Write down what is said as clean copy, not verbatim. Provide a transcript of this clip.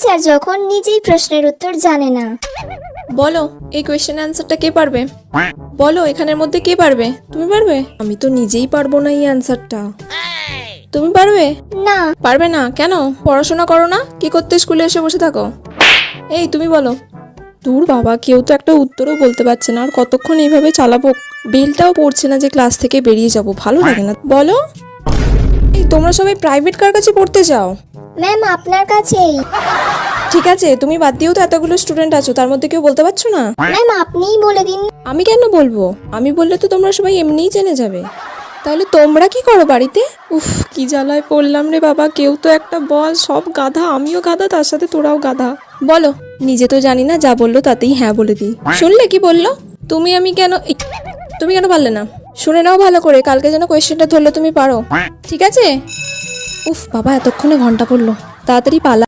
Teacher যখন নিজেই প্রশ্নের উত্তর জানে না। বলো এই কোয়েশ্চেন অ্যান্সারটা কে পারবে? বলো এখানের মধ্যে কে পারবে? তুমি পারবে? আমি তো নিজেই পারবো না এই অ্যান্সারটা। তুমি পারবে? না। পারবে না কেন? পড়াশোনা করো না? কি করতে স্কুলে এসে বসে থাকো? এই তুমি বলো। দূর বাবা, কেউ তো একটা উত্তরও বলতে পারছে না, আর কতক্ষণ এইভাবে চালাবো? বেলটাও পড়ছে না যে ক্লাস থেকে বেরিয়ে যাব, ভালো লাগে না। বলো। এই তোমরা সবাই প্রাইভেট কার কাছে পড়তে যাও? ম্যাম আপনার কাছেই। ঠিক আছে, তুমি বাদ দিয়েও তো এতগুলো স্টুডেন্ট আছো, তার মধ্যে কেউ বলতে পারছো না? ম্যাম আপনিই বলে দিন। আমি কেন বলবো? আমি বললে তো তোমরা সবাই এমনিই জেনে যাবে। তাহলে তোমরা কি করো বাড়িতে? উফ, কি জ্বালায় পড়লাম রে বাবা, কেউ তো একটা বল। সব গাধা, আমিও গাধা, তার সাথে তোরাও গাধা। বলো। নিজে তো জানি না, যা বললো তাতেই হ্যাঁ বলে দিই। শুনলে কি বললো? তুমি কেন পারলে না? শুনে নাও ভালো করে, কালকে যেন কোয়েশ্চেনটা ধরলে তুমি পারো, ঠিক আছে? উফ বাবা, এতক্ষণে ঘন্টা পড়লো, তাড়াতাড়ি পালা।